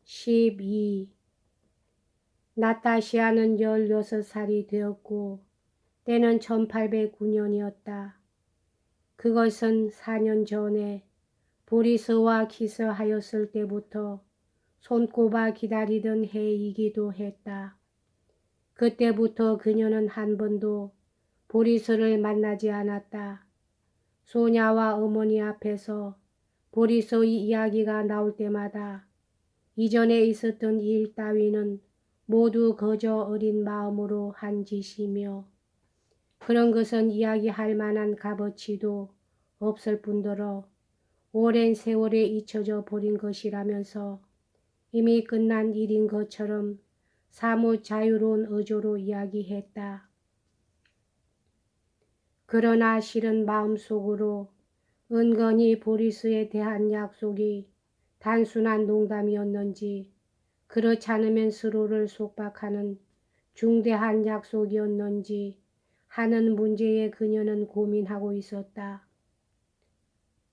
12. 나타시아는 16살이 되었고 때는 1809년이었다. 그것은 4년 전에 보리스와 키스하였을 때부터 손꼽아 기다리던 해이기도 했다. 그때부터 그녀는 한 번도 보리스를 만나지 않았다. 소냐와 어머니 앞에서 보리스의 이야기가 나올 때마다 이전에 있었던 일 따위는 모두 거저 어린 마음으로 한 짓이며 그런 것은 이야기할 만한 값어치도 없을 뿐더러 오랜 세월에 잊혀져 버린 것이라면서 이미 끝난 일인 것처럼 사뭇 자유로운 어조로 이야기했다. 그러나 실은 마음속으로 은근히 보리스에 대한 약속이 단순한 농담이었는지 그렇지 않으면 서로를 속박하는 중대한 약속이었는지 하는 문제에 그녀는 고민하고 있었다.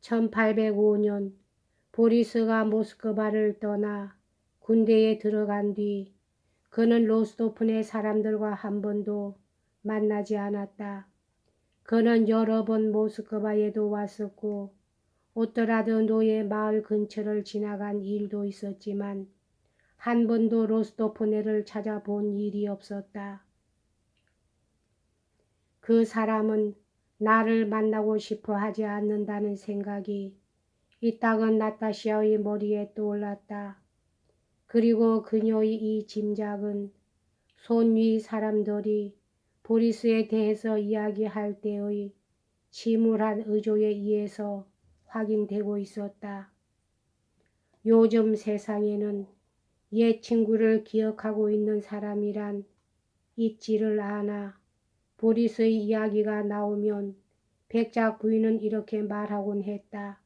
1805년 보리스가 모스크바를 떠나 군대에 들어간 뒤 그는 로스토프네 사람들과 한 번도 만나지 않았다. 그는 여러 번 모스크바에도 왔었고 오트라드노의 마을 근처를 지나간 일도 있었지만 한 번도 로스토프네를 찾아본 일이 없었다. 그 사람은 나를 만나고 싶어 하지 않는다는 생각이 이따금 나타시아의 머리에 떠올랐다. 그리고 그녀의 이 짐작은 손위 사람들이 보리스에 대해서 이야기할 때의 침울한 의조에 의해서 확인되고 있었다. 요즘 세상에는 옛 친구를 기억하고 있는 사람이란 있지를 않아. 보리스의 이야기가 나오면 백작 부인은 이렇게 말하곤 했다.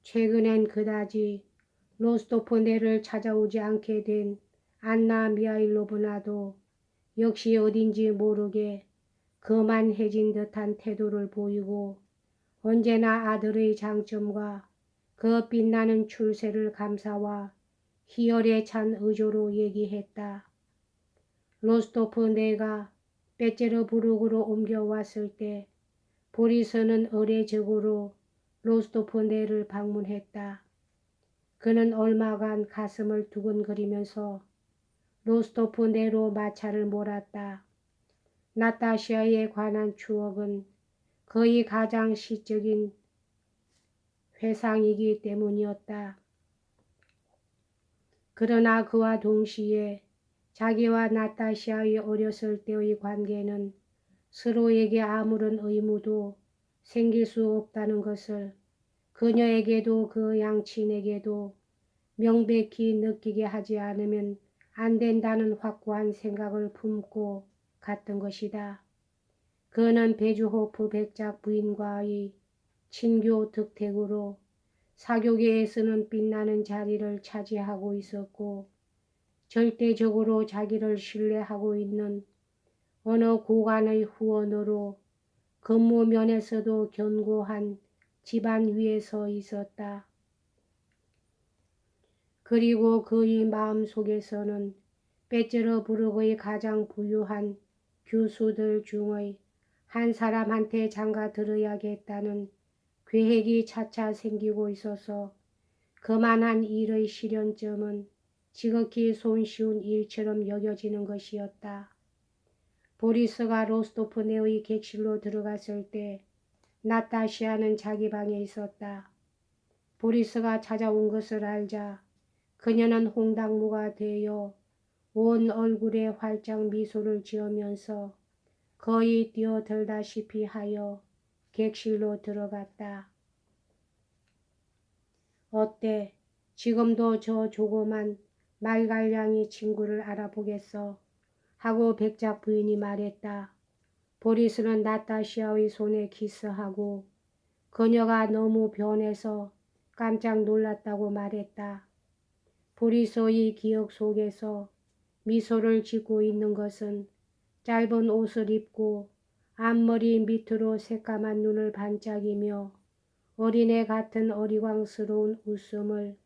최근엔 그다지 로스토프네를 찾아오지 않게 된 안나 미하일로브나도 역시 어딘지 모르게 거만해진 듯한 태도를 보이고 언제나 아들의 장점과 그 빛나는 출세를 감사와 희열에 찬 의조로 얘기했다. 로스토프네가 베체르부르크로 옮겨왔을 때 보리스는 의례적으로 로스토프네를 방문했다. 그는 얼마간 가슴을 두근거리면서 로스토프네로 마차를 몰았다. 나타시아에 관한 추억은 거의 가장 시적인 회상이기 때문이었다. 그러나 그와 동시에 자기와 나타시아의 어렸을 때의 관계는 서로에게 아무런 의무도 생길 수 없다는 것을 그녀에게도 그 양친에게도 명백히 느끼게 하지 않으면 안 된다는 확고한 생각을 품고 갔던 것이다. 그는 베주호프 백작 부인과의 친교 득택으로 사교계에서는 빛나는 자리를 차지하고 있었고 절대적으로 자기를 신뢰하고 있는 어느 고관의 후원으로 근무면에서도 견고한 집안 위에 서 있었다. 그리고 그의 마음속에서는 베체르부르크의 가장 부유한 교수들 중의 한 사람한테 장가 들어야겠다는 계획이 차차 생기고 있어서 그만한 일의 실현점은 지극히 손쉬운 일처럼 여겨지는 것이었다. 보리스가 로스토프네의 객실로 들어갔을 때 나타시아는 자기 방에 있었다. 보리스가 찾아온 것을 알자 그녀는 홍당무가 되어 온 얼굴에 활짝 미소를 지으면서 거의 뛰어들다시피 하여 객실로 들어갔다. 어때? 지금도 저 조그만 말갈량이 친구를 알아보겠어? 하고 백작 부인이 말했다. 보리스는 나타시아의 손에 키스하고 그녀가 너무 변해서 깜짝 놀랐다고 말했다. 보리스의 기억 속에서 미소를 짓고 있는 것은 짧은 옷을 입고 앞머리 밑으로 새까만 눈을 반짝이며 어린애 같은 어리광스러운 웃음을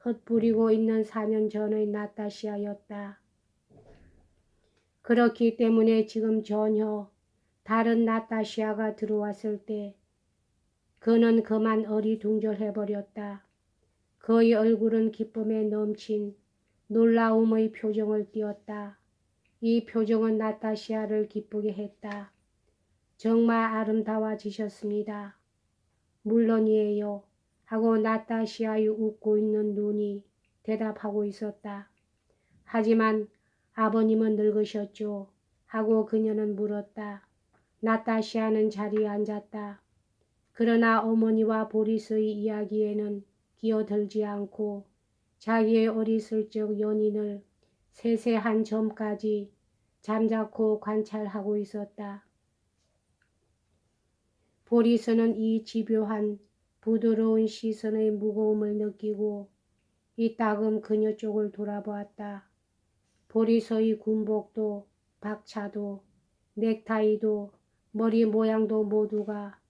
흩뿌리고 있는 4년 전의 나타시아였다. 그렇기 때문에 지금 전혀 다른 나타시아가 들어왔을 때 그는 그만 어리둥절해버렸다. 그의 얼굴은 기쁨에 넘친 놀라움의 표정을 띄었다. 이 표정은 나타시아를 기쁘게 했다. 정말 아름다워지셨습니다. 물론이에요. 하고 나타시아의 웃고 있는 눈이 대답하고 있었다. 하지만 아버님은 늙으셨죠? 하고 그녀는 물었다. 나타시아는 자리에 앉았다. 그러나 어머니와 보리스의 이야기에는 끼어들지 않고 자기의 어렸을 적 연인을 세세한 점까지 잠자코 관찰하고 있었다. 보리스는 이 집요한 부드러운 시선의 무거움을 느끼고 이따금 그녀 쪽을 돌아보았다. 보리스의 군복도 박차도 넥타이도 머리 모양도 모두가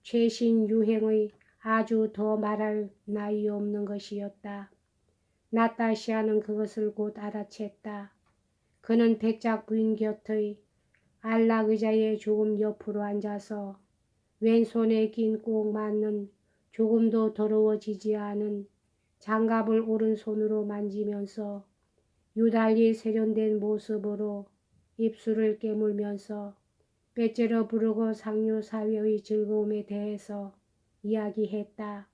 최신 유행의 아주 더 말할 나위 없는 것이었다. 나타시아는 그것을 곧 알아챘다. 그는 백작 부인 곁의 안락의자에 조금 옆으로 앉아서 왼손에 낀 꼭 맞는 조금도 더러워지지 않은 장갑을 오른손으로 만지면서 유달리 세련된 모습으로 입술을 깨물면서 빼째려 부르고 상류 사회의 즐거움에 대해서 이야기했다.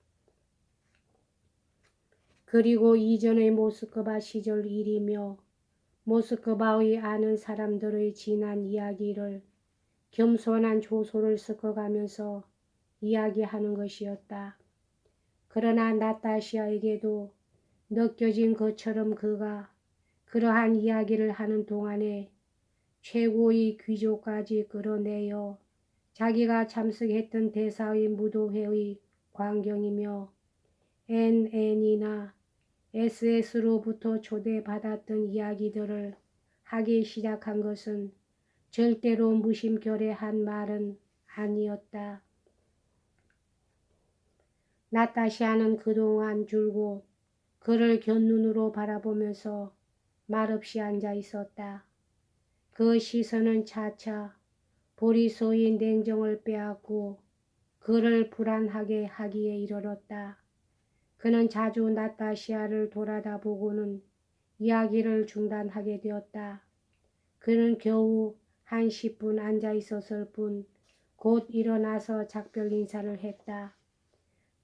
그리고 이전의 모스크바 시절 일이며 모스크바의 아는 사람들의 지난 이야기를 겸손한 조소를 섞어가면서 이야기하는 것이었다. 그러나 나타시아에게도 느껴진 것처럼 그가 그러한 이야기를 하는 동안에 최고의 귀족까지 끌어내어 자기가 참석했던 대사의 무도회의 광경이며 NN이나 SS로부터 초대받았던 이야기들을 하기 시작한 것은 절대로 무심결에 한 말은 아니었다. 나타시아는 그동안 줄곧 그를 곁눈으로 바라보면서 말없이 앉아 있었다. 그 시선은 차차 보리소의 냉정을 빼앗고 그를 불안하게 하기에 이르렀다. 그는 자주 나타시아를 돌아다보고는 이야기를 중단하게 되었다. 그는 겨우 한 10분 앉아 있었을 뿐 곧 일어나서 작별 인사를 했다.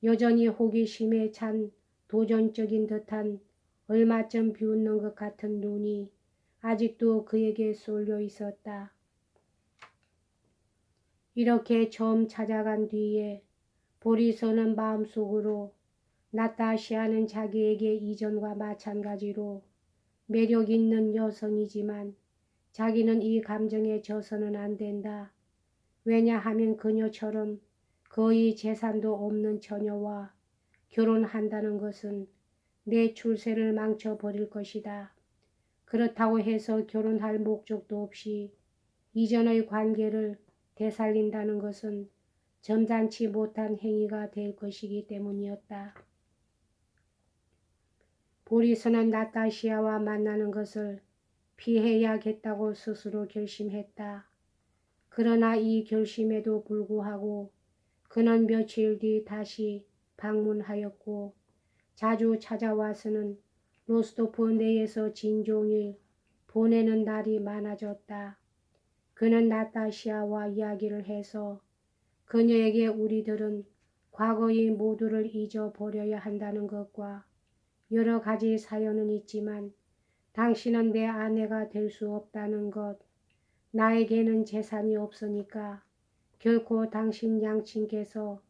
여전히 호기심에 찬 도전적인 듯한 얼마쯤 비웃는 것 같은 눈이 아직도 그에게 쏠려 있었다. 이렇게 처음 찾아간 뒤에 보리서는 마음속으로 나타시아는 자기에게 이전과 마찬가지로 매력 있는 여성이지만 자기는 이 감정에 져서는 안 된다. 왜냐하면 그녀처럼 거의 재산도 없는 처녀와 결혼한다는 것은 내 출세를 망쳐버릴 것이다. 그렇다고 해서 결혼할 목적도 없이 이전의 관계를 되살린다는 것은 점잖지 못한 행위가 될 것이기 때문이었다. 보리스는 나타시아와 만나는 것을 피해야겠다고 스스로 결심했다. 그러나 이 결심에도 불구하고 그는 며칠 뒤 다시 방문하였고 자주 찾아와서는 로스토프 내에서 진종일 보내는 날이 많아졌다. 그는 나타시아와 이야기를 해서 그녀에게 우리들은 과거의 모두를 잊어버려야 한다는 것과 여러 가지 사연은 있지만 당신은 내 아내가 될 수 없다는 것, 나에게는 재산이 없으니까 결코 당신 양친께서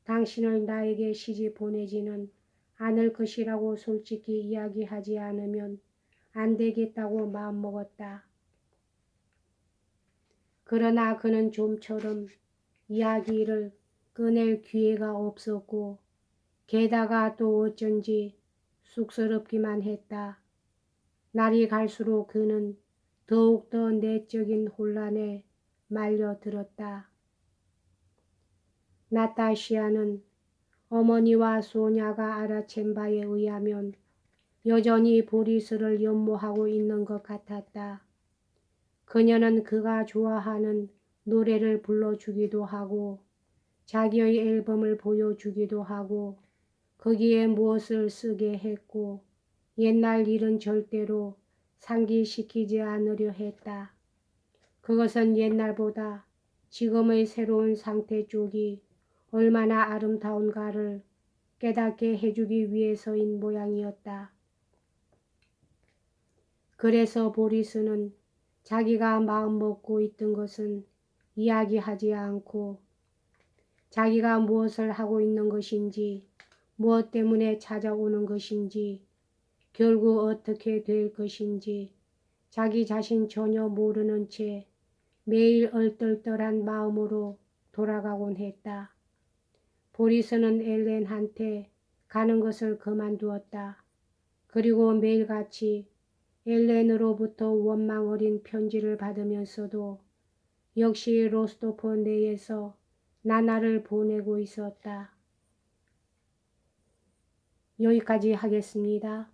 당신을 나에게 시집 보내지는 않을 것이라고 솔직히 이야기하지 않으면 안 되겠다고 마음먹었다. 그러나 그는 좀처럼 이야기를 꺼낼 기회가 없었고 게다가 또 어쩐지 쑥스럽기만 했다. 날이 갈수록 그는 더욱더 내적인 혼란에 말려들었다. 나타시아는 어머니와 소냐가 알아챈 바에 의하면 여전히 보리스를 연모하고 있는 것 같았다. 그녀는 그가 좋아하는 노래를 불러주기도 하고 자기의 앨범을 보여주기도 하고 거기에 무엇을 쓰게 했고 옛날 일은 절대로 상기시키지 않으려 했다. 그것은 옛날보다 지금의 새로운 상태 쪽이 얼마나 아름다운가를 깨닫게 해주기 위해서인 모양이었다. 그래서 보리스는 자기가 마음먹고 있던 것은 이야기하지 않고 자기가 무엇을 하고 있는 것인지 무엇 때문에 찾아오는 것인지 결국 어떻게 될 것인지 자기 자신 전혀 모르는 채 매일 얼떨떨한 마음으로 돌아가곤 했다. 보리스는 엘렌한테 가는 것을 그만두었다. 그리고 매일같이 엘렌으로부터 원망 어린 편지를 받으면서도 역시 로스토프 내에서 나날을 보내고 있었다. 여기까지 하겠습니다.